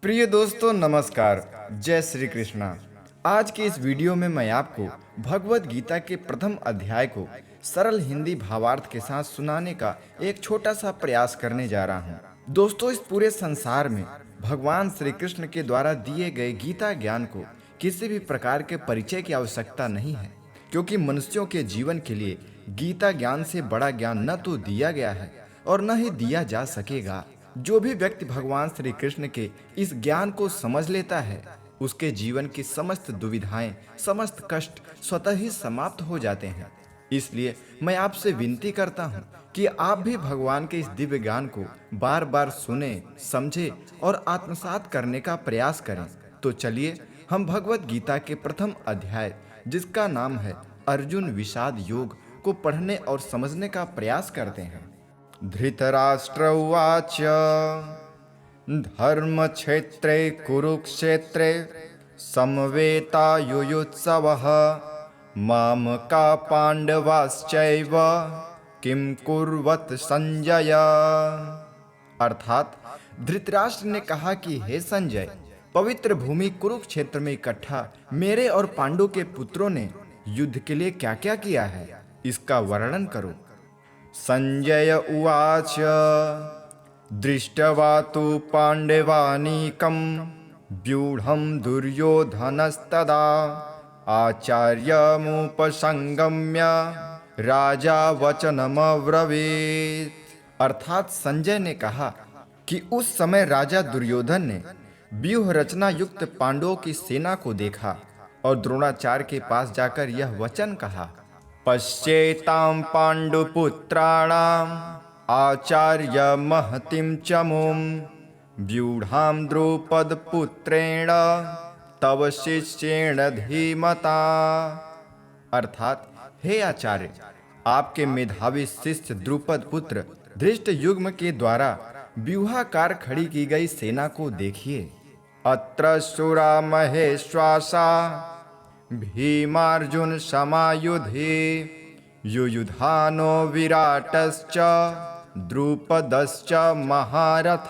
प्रिय दोस्तों नमस्कार। जय श्री कृष्णा। आज के इस वीडियो में मैं आपको भगवत गीता के प्रथम अध्याय को सरल हिंदी भावार्थ के साथ सुनाने का एक छोटा सा प्रयास करने जा रहा हूँ। दोस्तों, इस पूरे संसार में भगवान श्री कृष्ण के द्वारा दिए गए गीता ज्ञान को किसी भी प्रकार के परिचय की आवश्यकता नहीं है, क्योंकि मनुष्यों के जीवन के लिए गीता ज्ञान से बड़ा ज्ञान न तो दिया गया है और न ही दिया जा सकेगा। जो भी व्यक्ति भगवान श्री कृष्ण के इस ज्ञान को समझ लेता है, उसके जीवन की समस्त दुविधाएं, समस्त कष्ट स्वतः ही समाप्त हो जाते हैं। इसलिए मैं आपसे विनती करता हूं कि आप भी भगवान के इस दिव्य ज्ञान को बार बार सुने, समझे और आत्मसात करने का प्रयास करें। तो चलिए हम भगवत गीता के प्रथम अध्याय, जिसका नाम है अर्जुन विषाद योग, को पढ़ने और समझने का प्रयास करते हैं। धृतराष्ट्र उवाच धर्मक्षेत्रे कुरुक्षेत्रे समवेतायुयुत्सवः मामका पांडवाश्चैव किम कुर्वत संजय। अर्थात धृतराष्ट्र ने कहा कि हे संजय, पवित्र भूमि कुरुक्षेत्र में इकट्ठा मेरे और पांडु के पुत्रों ने युद्ध के लिए क्या क्या किया है, इसका वर्णन करो। संजय उवाच दृष्ट्वा तु पाण्डवानीकं व्यूढं दुर्योधनस्तदा आचार्यमुपसंगम्य राजा वचनमब्रवीत्। अर्थात संजय ने कहा कि उस समय राजा दुर्योधन ने व्यूह रचना युक्त पांडवों की सेना को देखा और द्रोणाचार्य के पास जाकर यह वचन कहा, पश्येतां पाण्डुपुत्राणाम् आचार्य महतिं चमुं व्यूढां द्रुपदपुत्रेण तव शिष्येण धीमता। अर्थात हे आचार्य, आपके मेधावी शिष्य द्रुपद पुत्र धृष्टयुग्म के द्वारा व्यूहाकार खड़ी की गई सेना को देखिए। अत्र शूरा महेश्वासा भीमार्जुन समायुधि युयुधानो विराटश्च द्रुपदश्च महारथ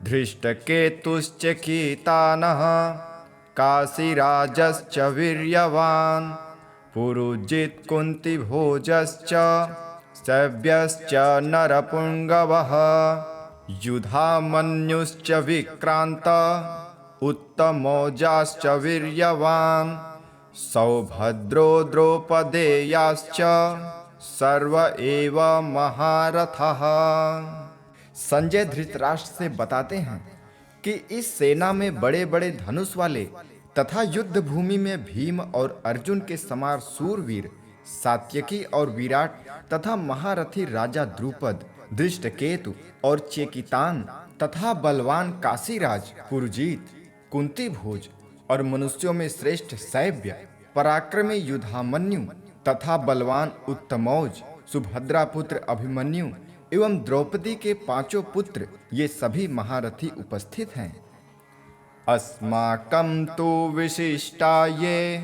धृष्टकेतुश्च कीतानः काशीराजश्च वीर्यवान् पुरुजित् कुन्तिभोजश्च शव्यश्च नरपुङ्गवः युधामन्युश्च विक्रान्त उत्तमौजाश्च वीर्यवान् सौभद्रो द्रौपदेयाश्च सर्व एव महारथः। संजय धृतराष्ट्र से बताते हैं कि इस सेना में बड़े बड़े धनुष वाले तथा युद्ध भूमि में भीम और अर्जुन के समान सूरवीर सात्यकी और विराट तथा महारथी राजा द्रुपद, धृष्टकेतु और चेकितान तथा बलवान काशीराज पुरुजीत, कुंती भोज और मनुष्यों में श्रेष्ठ शैव्य, पराक्रमी युधामन्यु तथा बलवान उत्तमौज, सुभद्रा पुत्र अभिमन्यु एवं द्रौपदी के पांचों पुत्र, ये सभी महारथी उपस्थित हैं। अस्माकं तु विशिष्टा ये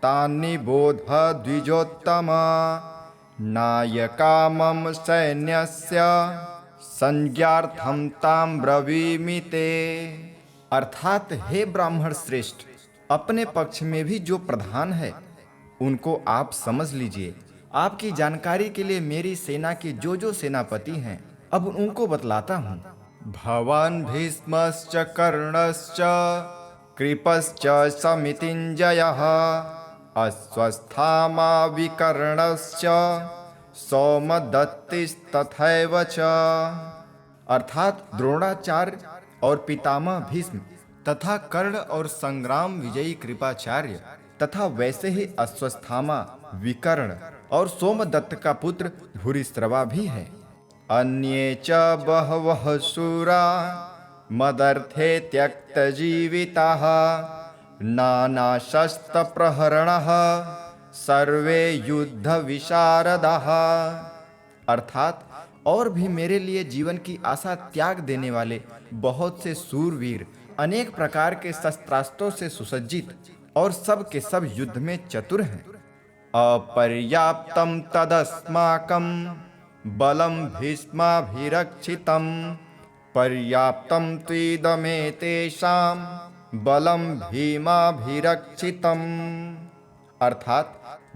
तानि बोध द्विजोत्तम नायका मम सैन्यस्य संज्ञार्थं तां ब्रवीमि ते। अर्थात हे ब्राह्मण श्रेष्ठ, अपने पक्ष में भी जो प्रधान है उनको आप समझ लीजिए। आपकी जानकारी के लिए मेरी सेना के जो जो सेनापति हैं, अब उनको बतलाता हूँ। भवान् भीष्मश्च कर्णश्च कृपश्च समितिञ्जयः अश्वस्थामा विकर्णश्च सौमदत्तिस्तथैव च। अर्थात द्रोणाचार्य और पितामह भीष्म तथा कर्ण और संग्राम विजयी कृपाचार्य तथा वैसे ही अश्वस्थामा, विकर्ण और सोमदत्त का पुत्र भूरिश्रवा भी है। अन्ये च बहवः शूरा मदर्थे त्यक्तजीविताः नानाशस्त्रप्रहरणः सर्वे युद्ध विशारदाः। अर्थात और भी मेरे लिए जीवन की आशा त्याग देने वाले बहुत से सूरवीर अनेक प्रकार के शस्त्रास्त्रों से सुसज्जित और सब के सब युद्ध में चतुर हैं। अपर्याप्तं तदस्माकं बलं भीष्माभिरक्षितं पर्याप्तं त्विदमेतेषां बलं भीमाभिरक्षितम्। अर्थात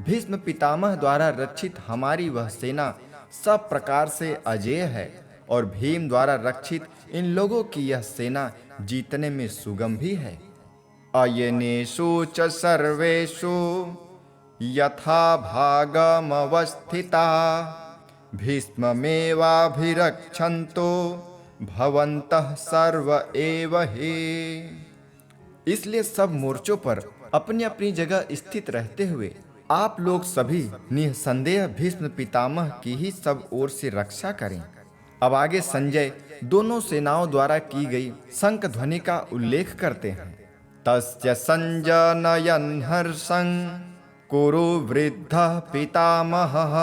भीष्म पितामह द्वारा रक्षित हमारी वह सेना सब प्रकार से अजेय है और भीम द्वारा रक्षित इन लोगों की यह सेना जीतने में सुगम भी है। अयनेषु च सर्वेषु यथा भागमवस्थिता भीष्ममेवाभिरक्षन्तु भवन्तः सर्व एव हि। इसलिए सब मोर्चों पर अपनी अपनी जगह स्थित रहते हुए आप लोग सभी निसंदेह भीष्म पितामह की ही सब ओर से रक्षा करें। अब आगे संजय दोनों सेनाओं द्वारा की गई शंख ध्वनि का उल्लेख करते हैं। तस्य संजनयन् हर्षं कुरु वृद्धः पितामहः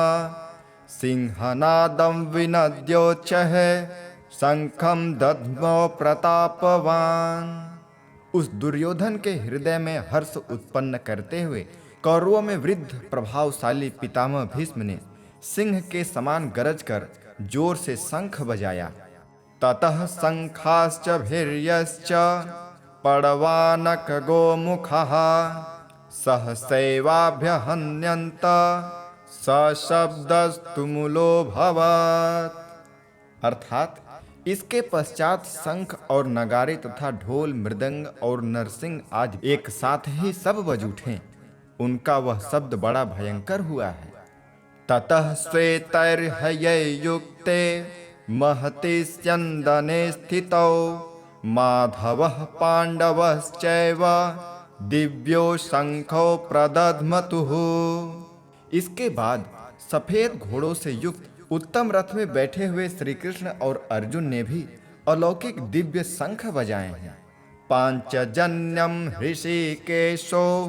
सिंहनादं विनद्योच्चः शंखं दद्मो प्रतापवान्। उस दुर्योधन के हृदय में हर्ष उत्पन्न करते हुए कौरवों में वृद्ध प्रभावशाली पितामह भीष्म ने सिंह के समान गरज कर जोर से शंख बजाया। ततः शंखाश्च भीर्यश्च पड़वानक गोमुखः सहसैवाभ्यहन्यन्त सशब्दस्तुमुलोऽभवत्। अर्थात इसके पश्चात शंख और नगारे तथा ढोल मृदंग और नरसिंह आदि एक साथ ही सब बज उठे। उनका वह शब्द बड़ा भयंकर हुआ है। ततः श्वेतैर्हयैर्युक्ते महते स्यन्दने स्थितौ माधवः पाण्डवश्चैव दिव्यो शंखो प्रदध्मतुः। इसके बाद सफेद घोड़ों से युक्त उत्तम रथ में बैठे हुए श्री कृष्ण और अर्जुन ने भी अलौकिक दिव्य शंख बजाए हैं। पांचजन्यम ऋषिकेशो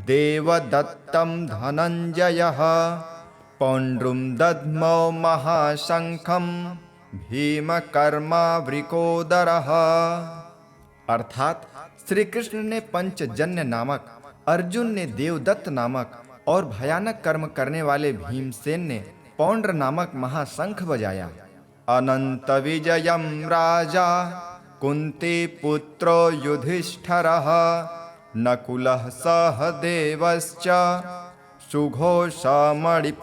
देवदत्तम धनंजयः पौंड्रुम दद्मौ महाशंखम भीमकर्मावृकोदरः। अर्थात श्री कृष्ण ने पंचजन्य नामक, अर्जुन ने देवदत्त नामक और भयानक कर्म करने वाले भीमसेन ने पौंड्र नामक महाशंख बजाया। अनंत विजयम राजा कुंती पुत्रो युधिष्ठिरः नकुलः सहदेवश्च सुघोषमणिपुष्पकौ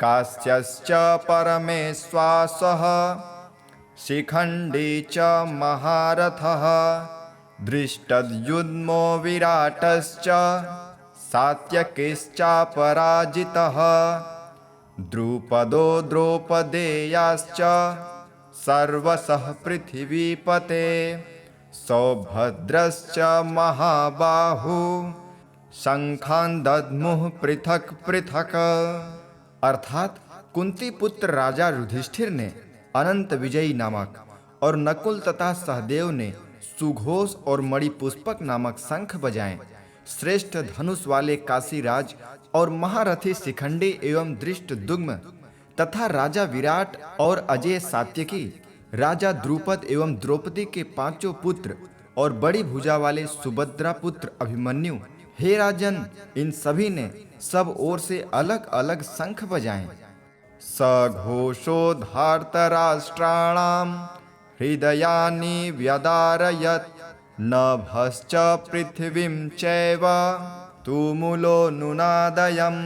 काश्यश्च परमेश्वासः शिखण्डी च महारथः दृष्टद्युग्मो विराटश्च सात्यकिश्चापराजितः द्रुपदो द्रौपदेयाश्च सर्वशः पृथिवीपते सौभद्रश्च महाबाहु शंखान् दद्मुः पृथक पृथक। अर्थात कुंती पुत्र राजा युधिष्ठिर ने अनंत विजयी नामक और नकुल तथा सहदेव ने सुघोष और मणिपुष्पक नामक शंख बजाए। श्रेष्ठ धनुष वाले काशीराज और महारथी शिखंडी एवं दृष्टद्युम्न तथा राजा विराट और अजय सात्यकी, राजा द्रुपद एवं द्रौपदी के पांचों पुत्र और बड़ी भुजा वाले सुभद्रा पुत्र अभिमन्यु, हे राजन, इन सभी ने सब ओर से अलग अलग शंख बजाए। सघोषोद्धार्तराष्ट्राणां हृदयानि व्यदारयत् नभश्च पृथ्वीं चैव तुमुलो नुनादयम्।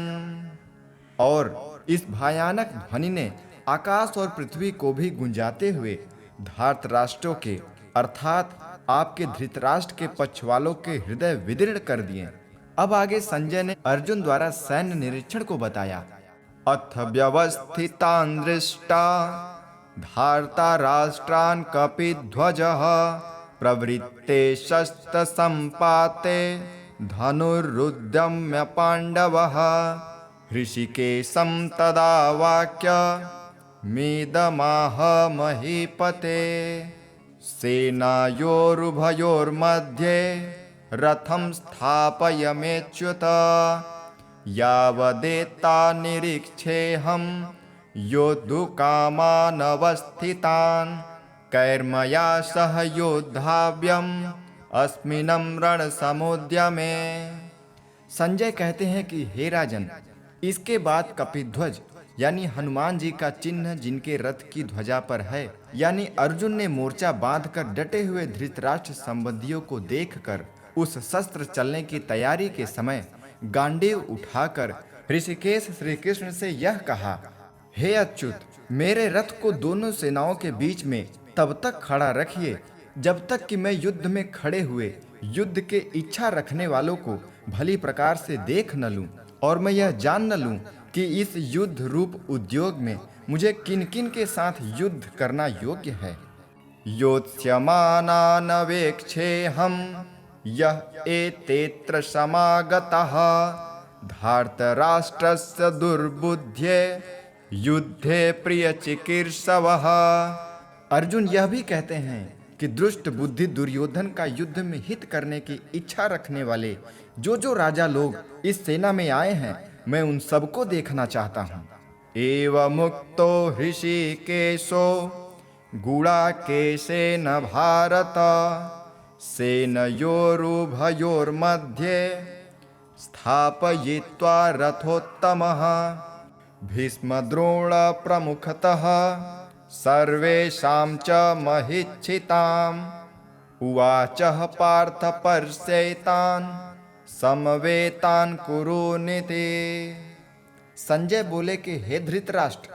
और इस भयानक ध्वनि ने आकाश और पृथ्वी को भी गुंजाते हुए धार्तराष्ट्रों के अर्थात आपके धृतराष्ट्र के पक्ष वालों के हृदय विदीर्ण कर दिए। अब आगे संजय ने अर्जुन द्वारा सैन्य निरीक्षण को बताया। अथ व्यवस्थितान् दृष्टा धार्तराष्ट्रान् कपिध्वजः प्रवृत्ते शस्त्र संपाते धनुरुद्यम्य पांडवः ऋषिकेशं तदा वाक्य मेदमाह महीपते सेनायोरुभयोर्मध्ये रथं स्थापयमेच्युत यावदेता निरीक्षेऽहं योद्धुकामानवस्थितान् कैर्मया सह योद्धाव्यम् अस्मिन् रणसमुद्यमे। संजय कहते हैं कि हे राजन, इसके बाद कपिध्वज यानी हनुमान जी का चिन्ह जिनके रथ की ध्वजा पर है, यानी अर्जुन ने मोर्चा बांधकर डटे हुए धृतराष्ट्र संबंधियों को देखकर उस शस्त्र चलने की तैयारी के समय गांडीव उठाकर ऋषिकेश श्री कृष्ण से यह कहा, हे अच्युत, मेरे रथ को दोनों सेनाओं के बीच में तब तक खड़ा रखिए जब तक कि मैं युद्ध में खड़े हुए युद्ध के इच्छा रखने वालों को भली प्रकार से देख न लूं और मैं यह जान न लूं कि इस युद्ध रूप उद्योग में मुझे किन किन के साथ युद्ध करना योग्य है। योत्स्यमानानवेक्षेऽहं यः एतेऽत्र समागतः धार्तराष्ट्रस्य दुर्बुद्धये युद्धे प्रियचिकीर्षवः। अर्जुन यह भी कहते हैं कि दुष्ट बुद्धि दुर्योधन का युद्ध में हित करने की इच्छा रखने वाले जो राजा लोग इस सेना में आए हैं, मैं उन सबको देखना चाहता हूँ। एवमुक्तो ऋषिकेशो गूढ़ाकेशेन भारत सेनयोरुभयोर्मध्ये स्थापयित्वा रथोत्तमः भीष्मद्रोण प्रमुखतः सर्वेषां च महिच्छिताम् उवाचः पार्थ पर्ष्यैतान् समवेतान् कुरुनिति। संजय बोले कि हे धृतराष्ट्र,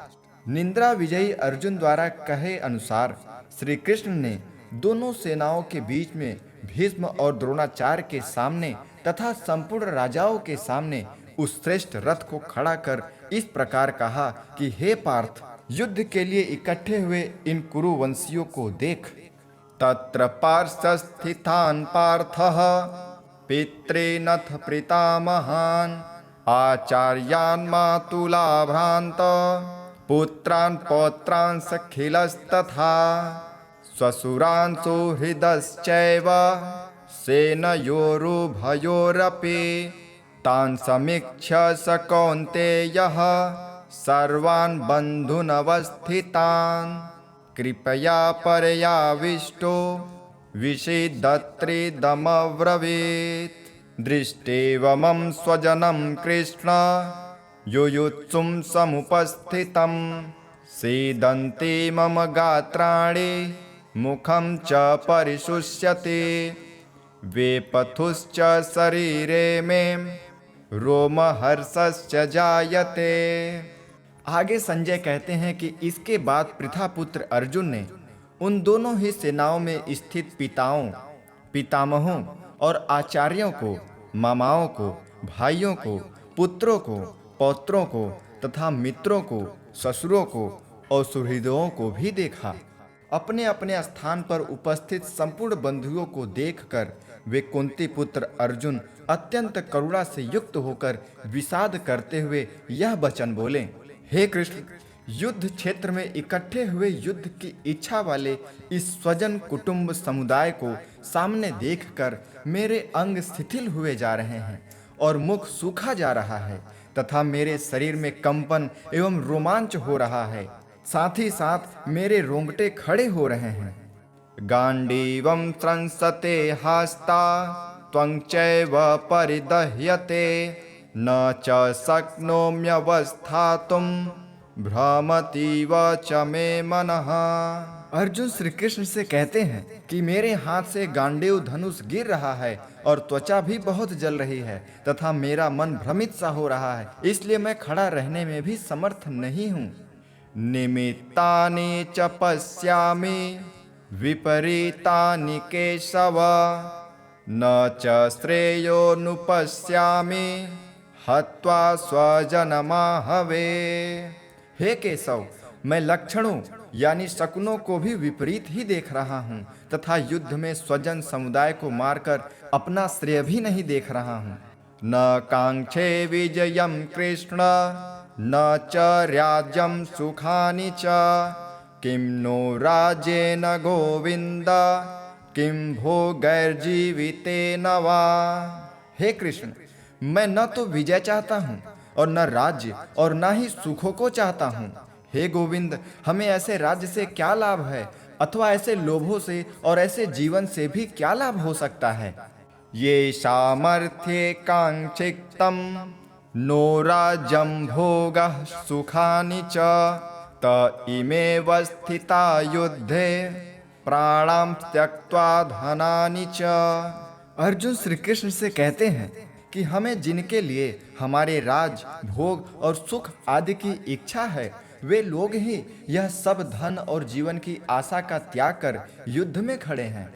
निंद्रा विजयी अर्जुन द्वारा कहे अनुसार श्री कृष्ण ने दोनों सेनाओं के बीच में भीष्म और द्रोणाचार्य के सामने तथा संपूर्ण राजाओं के सामने उस श्रेष्ठ रथ को खड़ा कर इस प्रकार कहा कि हे पार्थ, युद्ध के लिए इकट्ठे हुए इन कुरुवंशियों को देख। तत्र पार्श्वस्थितान् पार्थः पितॄनथ पितामहान् आचार्यान् मातुलाभ्रान्त पुत्रान् पौत्रान् सखिलस्तथा स्वसुरान् सुहृदश्चैव सेनयोरुभयोरपि तान् समीक्ष्य स कौन्तेयः सर्वान् बन्धूनवस्थितान् कृपया पर्याविष्टो विषीदत्रिदमब्रवीत्। दृष्टेवमं स्वजनं कृष्ण युयुत्सुं समुपस्थितं सीदन्ति मम गात्राणि मुखं च परिशुष्यते वेपथुश्च शरीरे मे रोमहर्षश्च जायते। आगे संजय कहते हैं कि इसके बाद पृथापुत्र अर्जुन ने उन दोनों ही सेनाओं में स्थित पिताओं, पितामहों और आचार्यों को, मामाओं को, भाइयों को, पुत्रों को, पौत्रों को तथा मित्रों को, ससुरों को और सुहृदों को भी देखा। अपने अपने स्थान पर उपस्थित संपूर्ण बंधुओं को देखकर वे कुंती पुत्र अर्जुन अत्यंत करुणा से युक्त होकर विषाद करते हुए यह वचन बोले, हे कृष्ण, युद्ध क्षेत्र में इकट्ठे हुए युद्ध की इच्छा वाले इस स्वजन कुटुंब समुदाय को सामने देखकर मेरे अंग शिथिल हुए जा रहे हैं और मुख सूखा जा रहा है तथा मेरे शरीर में कंपन एवं रोमांच हो रहा है, साथ ही साथ मेरे रोंगटे खड़े हो रहे हैं। गांडीवं त्रंसते हास्ता त्वं चैव परिदह्यते न च शक्नोम्यवस्थातुं भ्रमतीव च मे मनः। अर्जुन श्री कृष्ण से कहते हैं कि मेरे हाथ से गांडीव धनुष गिर रहा है और त्वचा भी बहुत जल रही है तथा मेरा मन भ्रमित सा हो रहा है, इसलिए मैं खड़ा रहने में भी समर्थ नहीं हूँ। निमित्तानि च पश्यामि विपरीतानि केशव न च श्रेयोनुपश्यामि हत्वा स्वजनमाहवे। हे केशव, मैं लक्षणों यानी शकुनों को भी विपरीत ही देख रहा हूँ तथा युद्ध में स्वजन समुदाय को मारकर अपना श्रेय भी नहीं देख रहा हूँ। न कांक्षे विजयम कृष्ण न च राज्यं सुखानि च किं नो राज्येन गोविन्द किं भोगैर्जीवितेन वा। हे कृष्ण, मैं न तो विजय चाहता हूँ और न राज्य और न ही सुखों को चाहता हूँ। हे गोविंद, हमें ऐसे राज्य से क्या लाभ है अथवा ऐसे लोभों से और ऐसे जीवन से भी क्या लाभ हो सकता है। ये सामर्थ्ये कांक्षितम नो राज्यं भोगः सुखानि च त इमेव स्थिता युद्धे प्राणां त्यक्त्वा धनानि च। अर्जुन श्री कृष्ण से कहते हैं कि हमें जिनके लिए हमारे राज, भोग और सुख आदि की इच्छा है, वे लोग ही यह सब धन और जीवन की आशा का त्याग कर युद्ध में खड़े हैं।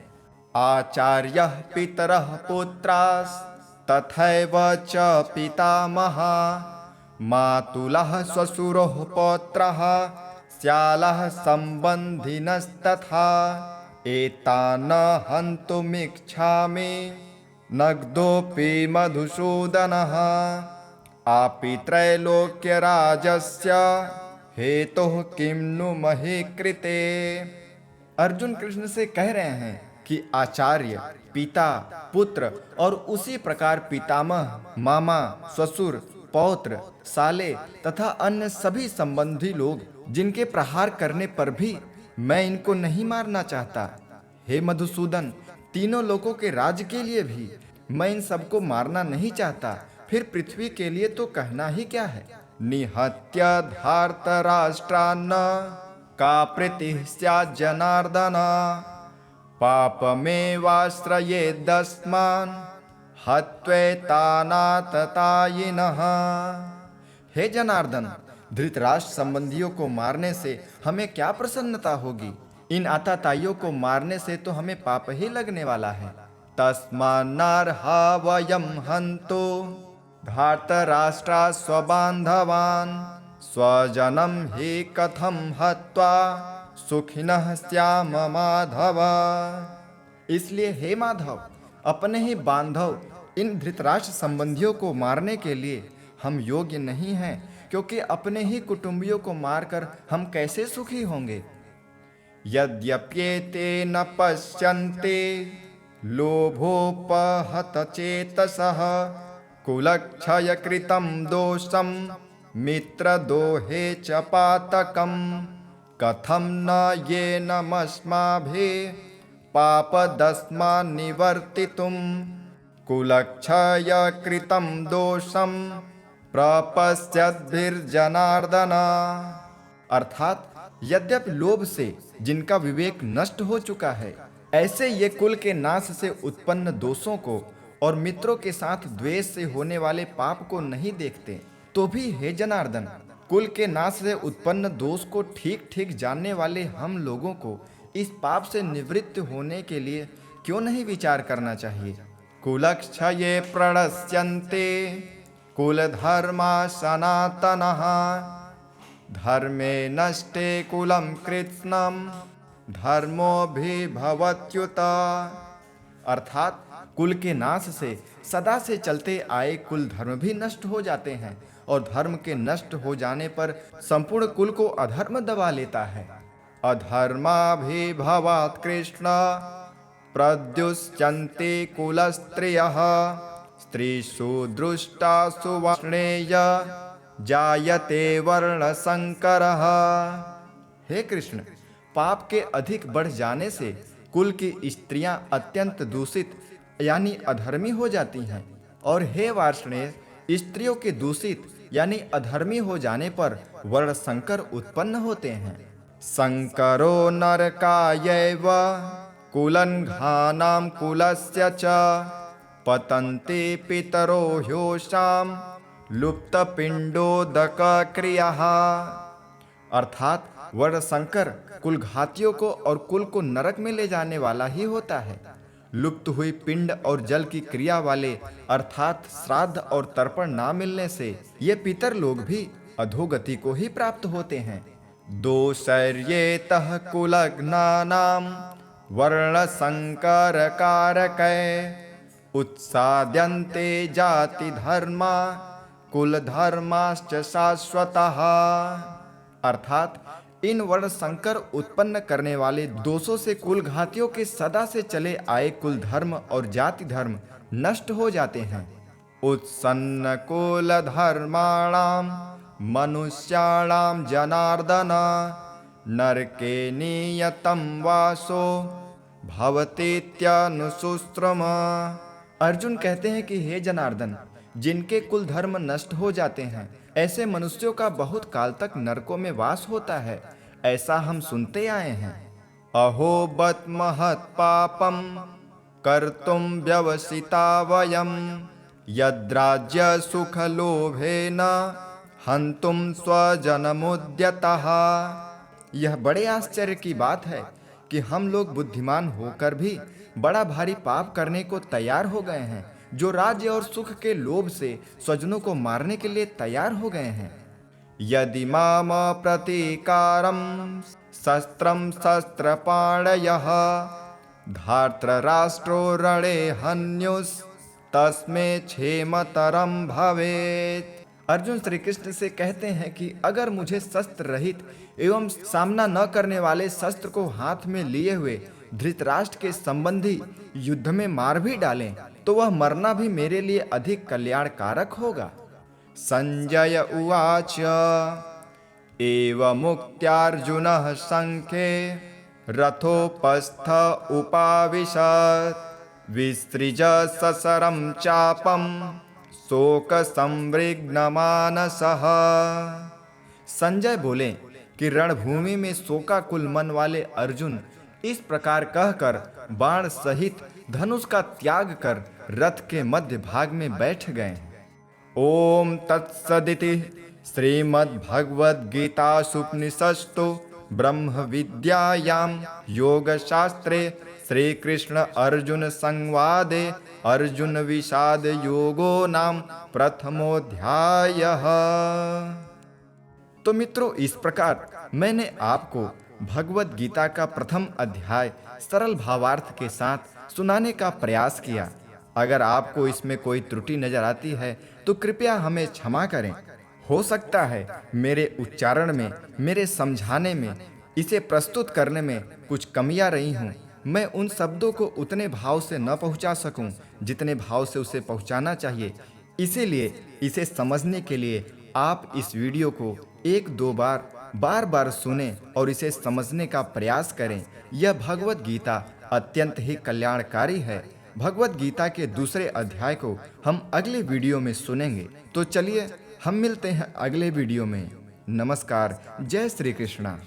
आचार्यः पितरः पुत्रास् तथैव च पितामहा मातुलः श्वशुरः पौत्रः श्यालः सम्बन्धिनस्तथा एतान् हन्तुमिच्छामि नग्धोऽपि मधुसूदनः आपि त्रैलोक्यराजस्य हेतुः किं नु महे कृते। अर्जुन कृष्ण से कह रहे हैं कि आचार्य, पिता, पुत्र और उसी प्रकार पितामह, मामा, ससुर, पौत्र, साले तथा अन्य सभी संबंधी लोग जिनके प्रहार करने पर भी मैं इनको नहीं मारना चाहता। हे मधुसूदन, तीनों लोगों के राज्य के लिए भी मैं इन सबको मारना नहीं चाहता, फिर पृथ्वी के लिए तो कहना ही क्या है। निहत्य धार्तराष्ट्रान्न का प्रीतिः स्यात् जनार्दन पापमेवाश्रयेदस्मान् हत्वैतानाततायिनः। हे जनार्दन, धृतराष्ट्र संबंधियों को मारने से हमें क्या प्रसन्नता होगी? इन आतताइयों को मारने से तो हमें पाप ही लगने वाला है। तस्मान्नार्हा वयं हन्तु धार्तराष्ट्रा स्वबान्धवान् स्वजनं हि कथं हत्वा सुखिनः स्याम माधव। इसलिए हे माधव, अपने ही बांधव इन धृतराष्ट्र संबंधियों को मारने के लिए हम योग्य नहीं हैं, क्योंकि अपने ही कुटुंबियों को मारकर हम कैसे सुखी होंगे। यद्यप्येते न पश्यन्ते लोभोपहतचेतसः कुलक्षयकृतं दोषं मित्रदोहे च पातकम् कथं न येनमस्माभिः पापदस्मान्निवर्तितुं कुलक्षयकृतं दोषं प्रपश्यद्भिर्जनार्दन। अर्थात यद्यपि लोभ से जिनका विवेक नष्ट हो चुका है, ऐसे ये कुल के नाश से उत्पन्न दोषों को और मित्रों के साथ द्वेष से होने वाले पाप को नहीं देखते, तो भी हे जनार्दन, कुल के नाश से उत्पन्न दोष को ठीक ठीक जानने वाले हम लोगों को इस पाप से निवृत्त होने के लिए क्यों नहीं विचार करना चाहिए। कुलक्षये प्रणश्यन्ते कुलधर्मा सनातनः धर्मे नष्टे कुलं कृत्स्नं धर्मोऽभिभवत्युत। अर्थात कुल के नाश से सदा से चलते आए कुल धर्म भी नष्ट हो जाते हैं, और धर्म के नष्ट हो जाने पर संपूर्ण कुल को अधर्म दबा लेता है। अधर्माभिभवात् कृष्ण प्रद्युश्यन्ते कुलस्त्रियः स्त्रीषु दृष्टासु वर्णेय जायते वर्णसंकरः। हे कृष्ण, पाप के अधिक बढ़ जाने से कुल की स्त्रियां अत्यंत दूषित यानी अधर्मी हो जाती हैं, और हे वार्ष्णेय, स्त्रियों के दूषित यानी अधर्मी हो जाने पर वर्ण संकर उत्पन्न होते हैं। संकरो नरकायैव कुलङ्घानां कुलस्य च पतन्ते पितरो ह्योषां लुप्तपिंडोदक क्रियाः। अर्थात वर्ण संकर कुल घातियों को और कुल को नरक में ले जाने वाला ही होता है। लुप्त हुई पिंड और जल की क्रिया वाले अर्थात श्राद्ध और तर्पण ना मिलने से ये पितर लोग भी अधोगति को ही प्राप्त होते हैं। दोषर्येतः कुलघ्नानां वर्ण संकर कारकै उत्साद्यन्ते जाति धर्मा कुल धर्माश्च शाश्वतः। अर्थात इन वर्ण संकर उत्पन्न करने वाले दोषों से कुल घातियों के सदा से चले आए कुल धर्म और जाति धर्म नष्ट हो जाते हैं। उत्सन्न कुल धर्माणाम मनुष्याणाम जनार्दन नरके नियतम वासो भवतीत्यनुशुश्रम। अर्जुन कहते हैं कि हे जनार्दन, जिनके कुल धर्म नष्ट हो जाते हैं। ऐसे मनुष्यों का बहुत काल तक नरकों में वास होता है, ऐसा हम सुनते आए हैं। अहो बत महत् पापम कर्तुम व्यवसिता वयम यद्राज्य सुख लोभेन हंतुम स्वजनमुद्यतः। यह बड़े आश्चर्य की बात है कि हम लोग बुद्धिमान होकर भी बड़ा भारी पाप करने को तैयार हो गए हैं, जो राज्य और सुख के लोभ से स्वजनों को मारने के लिए तैयार हो गए हैं। यदि माम प्रतीकारम शस्त्रम शस्त्रपाणयः धार्तराष्ट्रो रणे हन्युस् तस्मे क्षेमतरम भवेत्। अर्जुन श्री कृष्ण से कहते हैं कि अगर मुझे शस्त्र रहित एवं सामना न करने वाले शस्त्र को हाथ में लिए हुए धृतराष्ट्र के संबंधी युद्ध में मार भी डालें, तो वह मरना भी मेरे लिए अधिक कल्याणकारक होगा। संजय उवाच एवमुक्त्यार्जुनः संख्ये रथोपस्थ उपाविशत् विसृज ससरं चापम शोक संवृग्नमानसः। संजय बोले कि रणभूमि में शोकाकुल मन वाले अर्जुन इस प्रकार कहकर बाण सहित धनुष का त्याग कर रथ के मध्य भाग में बैठ गए। ओम तत्सदिति श्रीमद्भगवद्गीतासूपनिषत्सु ब्रह्म विद्यायां योग शास्त्रे श्री कृष्ण अर्जुन संवादे अर्जुन विषाद योगो नाम प्रथमोऽध्यायः। तो मित्रों, इस प्रकार मैंने आपको भगवत गीता का प्रथम अध्याय सरल भावार्थ के साथ सुनाने का प्रयास किया। अगर आपको इसमें कोई त्रुटि नजर आती है तो कृपया हमें क्षमा करें। हो सकता है मेरे उच्चारण में, मेरे समझाने में, इसे प्रस्तुत करने में कुछ कमियां रही हों। मैं उन शब्दों को उतने भाव से न पहुंचा सकूं जितने भाव से उसे पहुंचाना चाहिए। इसीलिए इसे समझने के लिए आप इस वीडियो को एक दो बार बार सुनें और इसे समझने का प्रयास करें। यह भगवत गीता अत्यंत ही कल्याणकारी है। भगवत गीता के दूसरे अध्याय को हम अगले वीडियो में सुनेंगे। तो चलिए हम मिलते हैं अगले वीडियो में। नमस्कार। जय श्री कृष्णा।